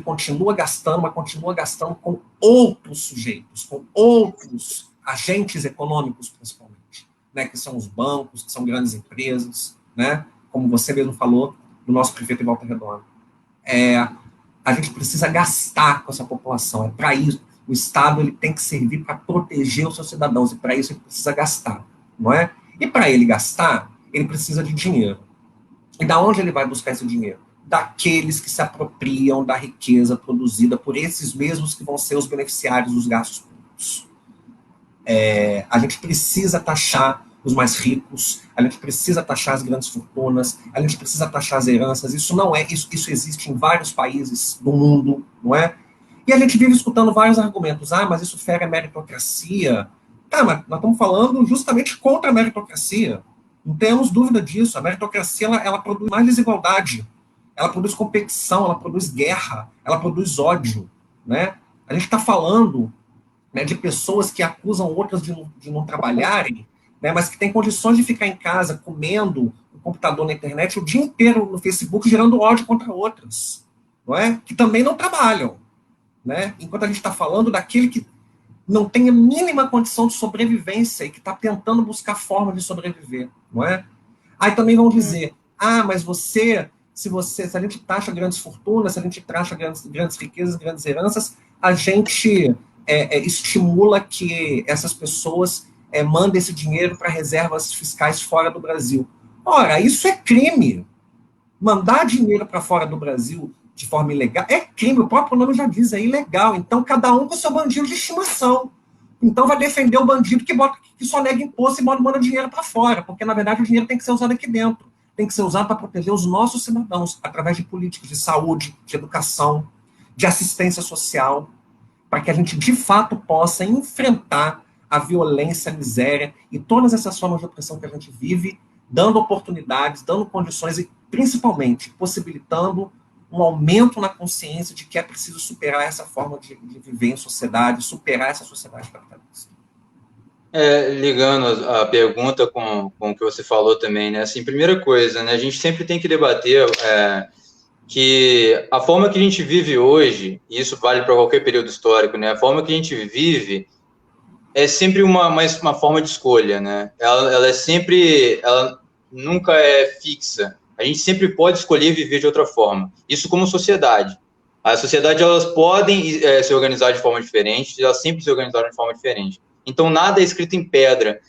continua gastando, mas continua gastando com outros sujeitos, com outros agentes econômicos, principalmente, né? Que são os bancos, que são grandes empresas, né? Como você mesmo falou, do nosso prefeito em Volta Redonda. A gente precisa gastar com essa população. Para isso, o Estado ele tem que servir para proteger os seus cidadãos, e para isso ele precisa gastar, não é? E para ele gastar, ele precisa de dinheiro. E da onde ele vai buscar esse dinheiro? Daqueles que se apropriam da riqueza produzida por esses mesmos que vão ser os beneficiários dos gastos públicos. A gente precisa taxar os mais ricos, a gente precisa taxar as grandes fortunas, a gente precisa taxar as heranças. Isso não é, isso existe em vários países do mundo, não é? E a gente vive escutando vários argumentos. Mas isso fere a meritocracia. Tá, mas nós estamos falando justamente contra a meritocracia. Não temos dúvida disso. A meritocracia, ela produz mais desigualdade. Ela produz competição, ela produz guerra, ela produz ódio, né? A gente está falando, né, de pessoas que acusam outras de não trabalharem, né, mas que têm condições de ficar em casa comendo no computador, na internet, o dia inteiro no Facebook, gerando ódio contra outras, não é? Que também não trabalham, né? Enquanto a gente está falando daquele que não tem a mínima condição de sobrevivência e que está tentando buscar forma de sobreviver, não é? Aí também vão dizer, mas se a gente taxa grandes fortunas, se a gente taxa grandes riquezas, grandes heranças, a gente estimula que essas pessoas mandem esse dinheiro para reservas fiscais fora do Brasil. Ora, isso é crime. Mandar dinheiro para fora do Brasil de forma ilegal é crime, o próprio nome já diz, é ilegal. Então, cada um com o seu bandido de estimação. Então, vai defender o bandido que só nega imposto e manda dinheiro para fora, porque, na verdade, o dinheiro tem que ser usado aqui dentro. tem que ser usado para proteger os nossos cidadãos, através de políticas de saúde, de educação, de assistência social, para que a gente, de fato, possa enfrentar a violência, a miséria e todas essas formas de opressão que a gente vive, dando oportunidades, dando condições e, principalmente, possibilitando um aumento na consciência de que é preciso superar essa forma de viver em sociedade, superar essa sociedade capitalista. Ligando a pergunta com o que você falou também, né? Assim, primeira coisa, né? A gente sempre tem que debater que a forma que a gente vive hoje, e isso vale para qualquer período histórico, né? A forma que a gente vive é sempre uma forma de escolha, né? Ela é sempre, ela nunca é fixa. A gente sempre pode escolher viver de outra forma. Isso como sociedade. A sociedade, elas podem se organizar de forma diferente, elas sempre se organizaram de forma diferente. Então, nada é escrito em pedra.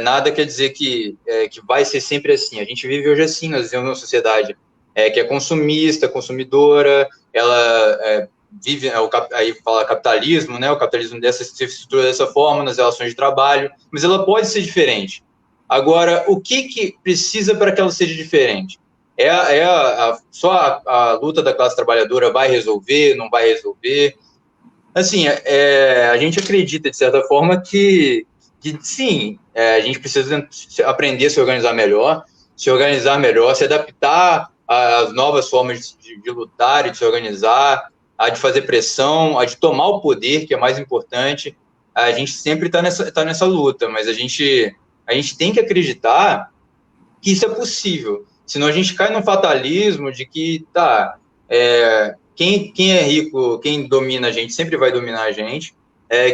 Nada quer dizer que vai ser sempre assim. A gente vive hoje assim, nós vivemos uma sociedade que é consumista, consumidora, ela vive, aí fala capitalismo, né? O capitalismo se estrutura dessa forma nas relações de trabalho, mas ela pode ser diferente. Agora, o que precisa para que ela seja diferente? Só a luta da classe trabalhadora vai resolver, não vai resolver? Assim, a gente acredita, de certa forma, que sim, a gente precisa aprender a se organizar melhor, se adaptar às novas formas de lutar e de se organizar, a de fazer pressão, a de tomar o poder, que é mais importante. A gente sempre está nessa luta, mas a gente tem que acreditar que isso é possível. Senão a gente cai num fatalismo de que, quem é rico, quem domina a gente, sempre vai dominar a gente,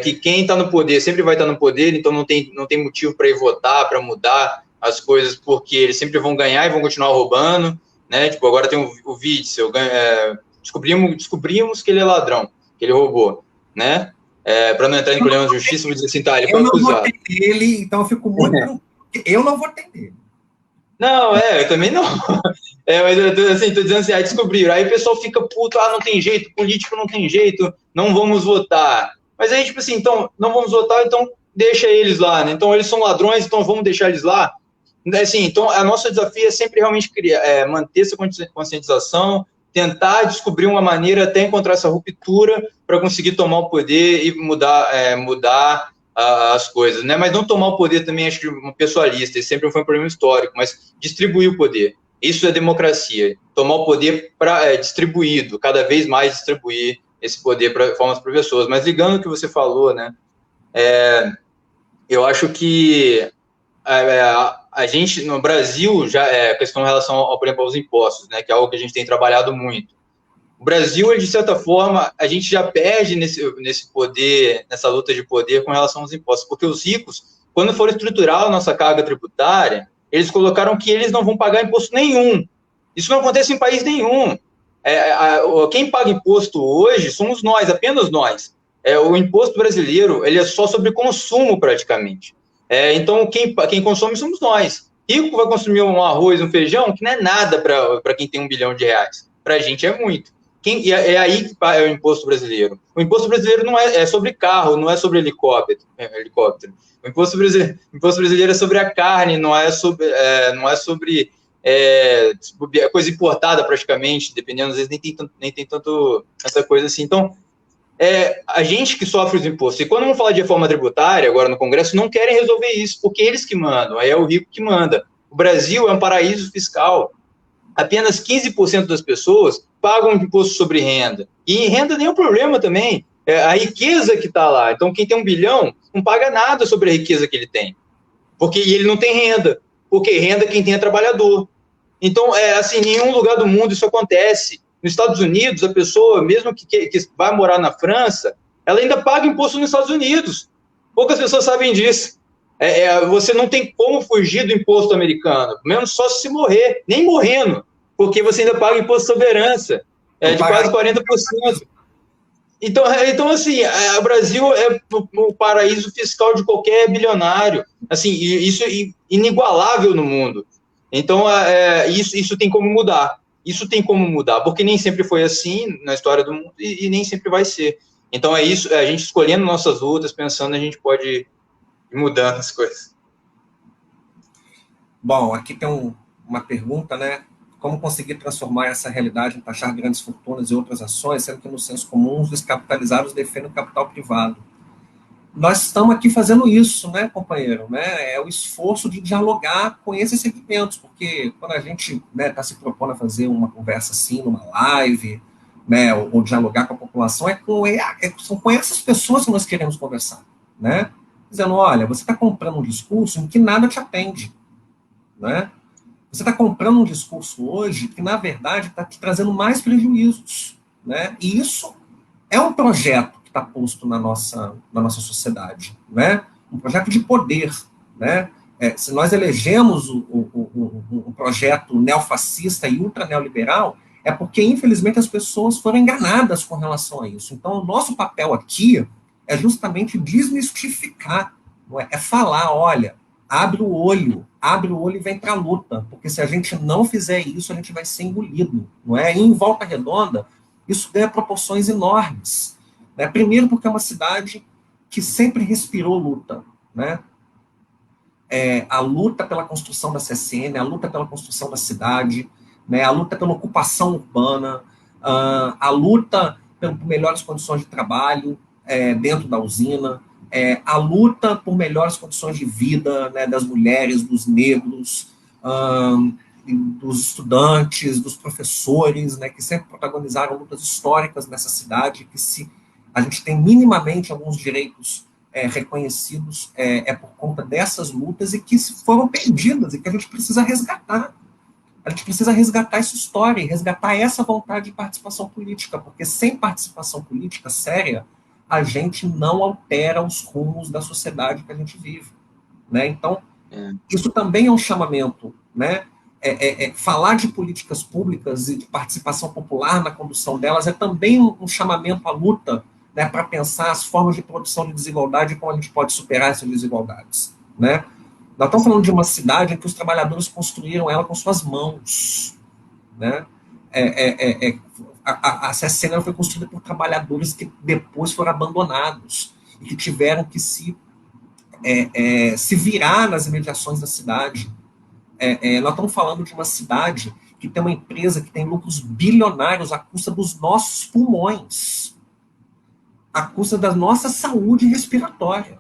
que quem está no poder sempre vai estar no poder, então não tem motivo para ir votar, para mudar as coisas, porque eles sempre vão ganhar e vão continuar roubando, né? Tipo, agora tem o Witzel, descobrimos que ele é ladrão, que ele roubou, né? Para não entrar em problema de justiça, vou dizer assim, ele foi acusado. Eu não votei nele, então eu fico muito... Eu não votei nele. Não, eu também não. Mas eu tô dizendo assim, descobriram. Aí o pessoal fica puto, não tem jeito, político não tem jeito, não vamos votar. Mas aí, tipo assim, então, não vamos votar, então deixa eles lá, né? Então, eles são ladrões, então vamos deixar eles lá. Assim, então, o nosso desafio é sempre realmente manter essa conscientização, tentar descobrir uma maneira até encontrar essa ruptura para conseguir tomar o poder e mudar as coisas, né? Mas não tomar o poder também, acho que um pessoalista, isso sempre foi um problema histórico, mas distribuir o poder. Isso é democracia. Tomar o poder distribuído, cada vez mais distribuir esse poder para formas para pessoas. Mas ligando o que você falou, né? Eu acho que a gente, no Brasil, já a questão em relação, por exemplo, aos impostos, né? Que é algo que a gente tem trabalhado muito. O Brasil, de certa forma, a gente já perde nesse poder, nessa luta de poder com relação aos impostos, porque os ricos, quando foram estruturar a nossa carga tributária, eles colocaram que eles não vão pagar imposto nenhum. Isso não acontece em país nenhum. Quem paga imposto hoje somos nós, apenas nós. O imposto brasileiro, ele é só sobre consumo, praticamente. Então, quem consome somos nós. Rico vai consumir um arroz, um feijão, que não é nada para quem tem R$1 bilhão. Para a gente é muito. Aí que é o imposto brasileiro. O imposto brasileiro não é sobre carro, não é sobre helicóptero. O imposto brasileiro é sobre a carne, não é sobre coisa importada praticamente, dependendo, às vezes nem tem tanto essa coisa assim. Então, a gente que sofre os impostos. E quando vamos falar de reforma tributária, agora no Congresso, não querem resolver isso, porque eles que mandam, aí é o rico que manda. O Brasil é um paraíso fiscal. Apenas 15% das pessoas pagam imposto sobre renda. E renda nem é um problema também. A riqueza que está lá. Então, quem tem R$1 bilhão não paga nada sobre a riqueza que ele tem. Porque ele não tem renda. Porque renda quem tem é trabalhador. Então, assim, em nenhum lugar do mundo isso acontece. Nos Estados Unidos, a pessoa, mesmo que vai morar na França, ela ainda paga imposto nos Estados Unidos. Poucas pessoas sabem disso. Você não tem como fugir do imposto americano, menos só se morrer, nem morrendo, porque você ainda paga imposto sobre herança, de quase 40%. Então assim, o Brasil é o paraíso fiscal de qualquer bilionário, assim, isso é inigualável no mundo. Então, isso tem como mudar. Isso tem como mudar, porque nem sempre foi assim na história do mundo e nem sempre vai ser. Então, a gente escolhendo nossas lutas, pensando, a gente pode ir mudando as coisas. Bom, aqui tem uma pergunta, né? Como conseguir transformar essa realidade em taxar grandes fortunas e outras ações, sendo que no senso comum os descapitalizados defendem o capital privado? Nós estamos aqui fazendo isso, né, companheiro? Né? É o esforço de dialogar com esses segmentos, porque quando a gente está se propondo a fazer uma conversa assim, numa live, né, ou dialogar com a população, são com essas pessoas que nós queremos conversar, né? Dizendo, olha, você está comprando um discurso em que nada te atende, né? Você está comprando um discurso hoje que, na verdade, está te trazendo mais prejuízos, né? E isso é um projeto que está posto na nossa sociedade, né? Um projeto de poder, né? Se nós elegemos um projeto neofascista e ultra-neoliberal, é porque, infelizmente, as pessoas foram enganadas com relação a isso. Então, o nosso papel aqui é justamente desmistificar, não é? É falar, olha, abre o olho e vem para a luta, porque se a gente não fizer isso, a gente vai ser engolido, não é? E em Volta Redonda, isso ganha proporções enormes, né? Primeiro porque é uma cidade que sempre respirou luta, né? A luta pela construção da CSN, a luta pela construção da cidade, né? A luta pela ocupação urbana, a luta por melhores condições de trabalho dentro da usina, a luta por melhores condições de vida, né, das mulheres, dos negros, dos estudantes, dos professores, né, que sempre protagonizaram lutas históricas nessa cidade, que se a gente tem minimamente alguns direitos reconhecidos por conta dessas lutas e que foram perdidas e que a gente precisa resgatar. A gente precisa resgatar essa história e resgatar essa vontade de participação política, porque sem participação política séria, a gente não altera os rumos da sociedade que a gente vive, né? Então, isso também é um chamamento, né? Falar de políticas públicas e de participação popular na condução delas é também um chamamento à luta, né, para pensar as formas de produção de desigualdade e como a gente pode superar essas desigualdades, né? Nós estamos falando de uma cidade em que os trabalhadores construíram ela com suas mãos, né? A CSN foi construída por trabalhadores que depois foram abandonados e que tiveram que se virar nas imediações da cidade. Nós estamos falando de uma cidade que tem uma empresa que tem lucros bilionários à custa dos nossos pulmões, à custa da nossa saúde respiratória,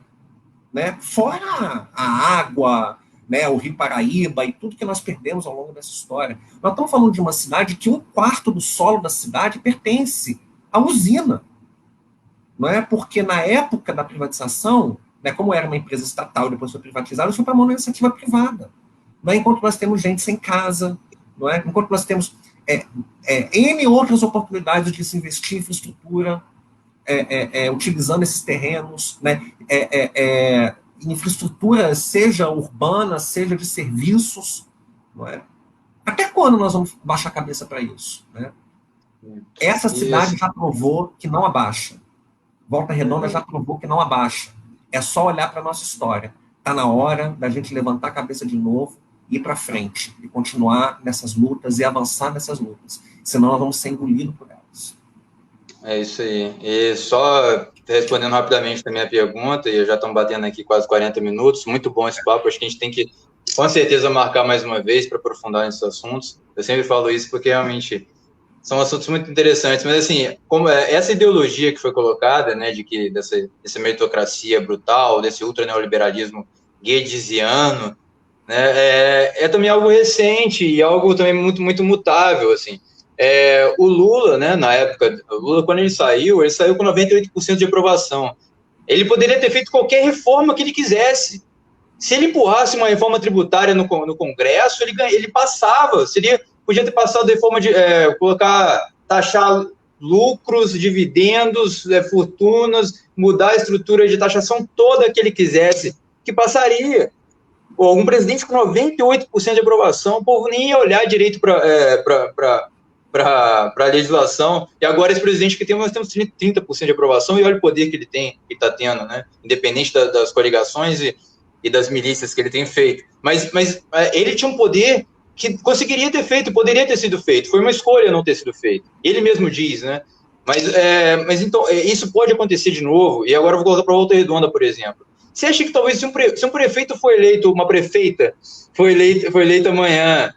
né? Fora a água, né, o Rio Paraíba e tudo que nós perdemos ao longo dessa história. Nós estamos falando de uma cidade que 1/4 do solo da cidade pertence à usina. Não é? Porque na época da privatização, né, como era uma empresa estatal e depois foi privatizada, foi para a mão da iniciativa privada. Não é? Enquanto nós temos gente sem casa, não é? Enquanto nós temos N outras oportunidades de se investir em infraestrutura, utilizando esses terrenos, né? Infraestrutura, seja urbana, seja de serviços, não é? Até quando nós vamos baixar a cabeça para isso, né? Essa cidade já provou que não abaixa. Volta Redonda já provou que não abaixa. É só olhar para a nossa história. Está na hora da gente levantar a cabeça de novo e ir para frente, e continuar nessas lutas e avançar nessas lutas. Senão nós vamos ser engolidos por elas. É isso aí. E só respondendo rapidamente também a pergunta, e já estamos batendo aqui quase 40 minutos, muito bom esse papo, acho que a gente tem que, com certeza, marcar mais uma vez para aprofundar nesses assuntos. Eu sempre falo isso porque, realmente, são assuntos muito interessantes, mas, assim, como essa ideologia que foi colocada, né, de que dessa meritocracia brutal, desse ultra-neoliberalismo guedesiano, né, é também algo recente e algo também muito, muito mutável, assim. O Lula, né, na época, quando ele saiu com 98% de aprovação. Ele poderia ter feito qualquer reforma que ele quisesse. Se ele empurrasse uma reforma tributária no Congresso, ele passava. Podia ter passado a reforma de taxar lucros, dividendos, fortunas, mudar a estrutura de taxação toda que ele quisesse, que passaria. Um presidente com 98% de aprovação, o povo nem ia olhar direito para a legislação, e agora esse presidente que nós temos 30% de aprovação, e olha o poder que ele está tendo, né? Independente das coligações e das milícias que ele tem feito. Mas ele tinha um poder que conseguiria ter feito, poderia ter sido feito, foi uma escolha não ter sido feito. Ele mesmo diz, né? Mas então, isso pode acontecer de novo, e agora eu vou voltar para Volta Redonda, por exemplo. Você acha que talvez se um prefeito for eleito, uma prefeita foi eleita amanhã,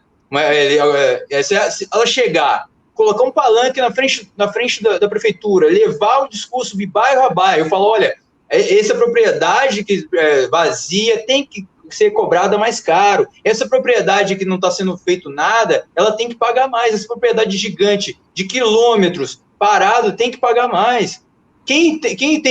Se ela chegar, colocar um palanque na frente da prefeitura, levar o discurso de bairro a bairro, eu falo, olha, essa propriedade que vazia tem que ser cobrada mais caro, essa propriedade que não está sendo feito nada, ela tem que pagar mais, essa propriedade gigante de quilômetros parado tem que pagar mais. Quem tem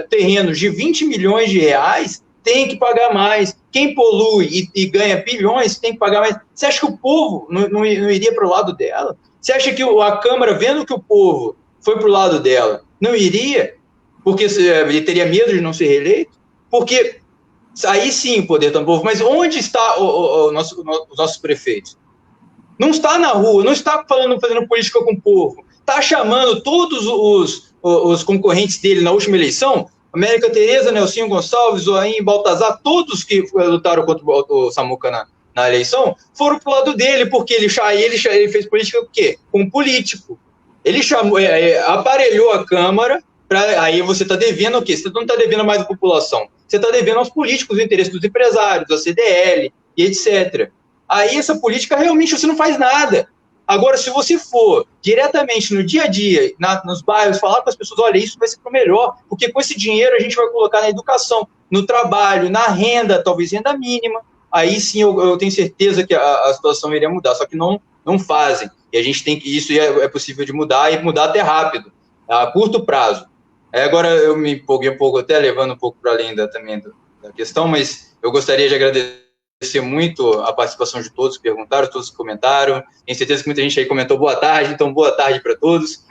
terrenos de 20 milhões de reais tem que pagar mais. Quem polui e ganha bilhões tem que pagar mais. Você acha que o povo não iria para o lado dela? Você acha que a Câmara, vendo que o povo foi para o lado dela, não iria? Porque ele teria medo de não ser reeleito? Porque aí sim o poder está no povo. Mas onde está os nossos prefeitos? Não está na rua, não está fazendo política com o povo. Está chamando todos os concorrentes dele na última eleição, América Tereza, Nelsinho Gonçalves, Zoaim, Baltazar, todos que lutaram contra o Samuca na eleição, foram pro lado dele, porque ele fez política com o quê? Com um político. Ele aparelhou a Câmara, aí você está devendo o quê? Você não está devendo mais à população, você está devendo aos políticos, o interesse dos empresários, da CDL e etc. Aí essa política realmente você não faz nada. Agora, se você for diretamente no dia a dia, nos bairros, falar com as pessoas, olha, isso vai ser para o melhor, porque com esse dinheiro a gente vai colocar na educação, no trabalho, na renda, talvez renda mínima, aí sim eu tenho certeza que a situação iria mudar, só que não fazem. E a gente tem que, isso é possível de mudar, e mudar até rápido, a curto prazo. Agora eu me empolguei um pouco, até levando um pouco para além da questão, mas eu gostaria de agradecer muito a participação de todos que perguntaram, todos que comentaram. Tenho certeza que muita gente aí comentou boa tarde, então boa tarde para todos.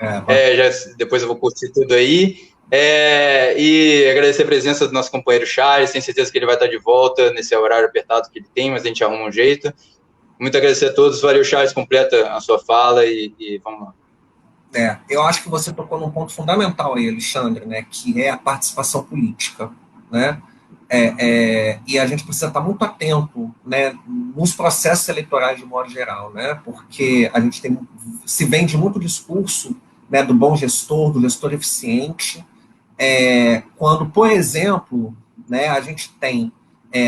Depois eu vou curtir tudo aí. E agradecer a presença do nosso companheiro Charles, tenho certeza que ele vai estar de volta nesse horário apertado que ele tem, mas a gente arruma um jeito. Muito agradecer a todos. Valeu, Charles, completa a sua fala e vamos lá. Eu acho que você tocou num ponto fundamental aí, Alexandre, né, que é a participação política, né? E a gente precisa estar muito atento, né, nos processos eleitorais de modo geral, né, porque a gente se vende muito discurso, né, do bom gestor, do gestor eficiente, quando, por exemplo, né, a gente tem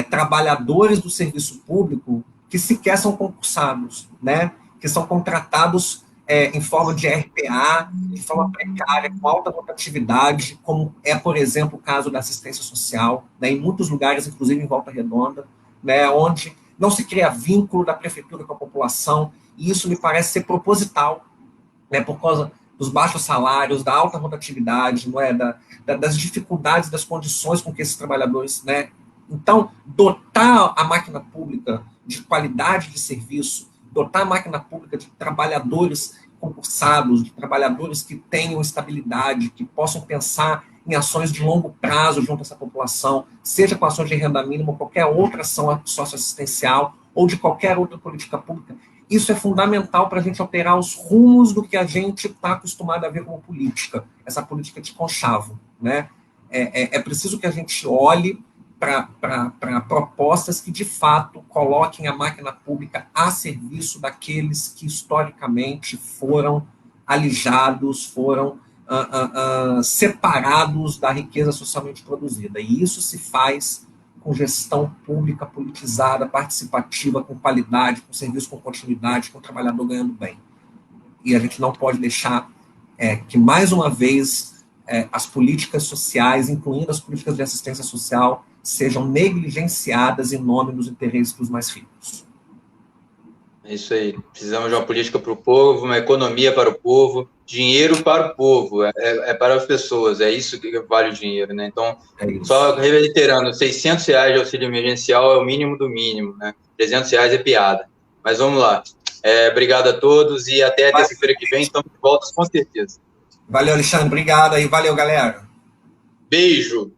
trabalhadores do serviço público que sequer são concursados, né, que são contratados em forma de RPA, de forma precária, com alta rotatividade, como é, por exemplo, o caso da assistência social, né, em muitos lugares, inclusive em Volta Redonda, né, onde não se cria vínculo da prefeitura com a população, e isso me parece ser proposital, né, por causa dos baixos salários, da alta rotatividade, não é, das dificuldades, das condições com que esses trabalhadores, né. Então, dotar a máquina pública de qualidade de serviço, dotar a máquina pública de trabalhadores concursados, de trabalhadores que tenham estabilidade, que possam pensar em ações de longo prazo junto a essa população, seja com ações de renda mínima ou qualquer outra ação socioassistencial ou de qualquer outra política pública. Isso é fundamental para a gente alterar os rumos do que a gente está acostumado a ver como política, essa política de conchavo, né? É preciso que a gente olhe para propostas que, de fato, coloquem a máquina pública a serviço daqueles que, historicamente, foram alijados, foram separados da riqueza socialmente produzida. E isso se faz com gestão pública politizada, participativa, com qualidade, com serviço com continuidade, com o trabalhador ganhando bem. E a gente não pode deixar que, mais uma vez, as políticas sociais, incluindo as políticas de assistência social, sejam negligenciadas em nome dos interesses dos mais ricos. É isso aí. Precisamos de uma política para o povo, uma economia para o povo, dinheiro para o povo, para as pessoas, é isso que vale o dinheiro, né? Então, só reiterando, R$600 de auxílio emergencial é o mínimo do mínimo, né? R$300 é piada. Mas vamos lá. Obrigado a todos e até a terça-feira que vem, estamos de volta com certeza. Valeu, Alexandre. Obrigado aí. Valeu, galera. Beijo.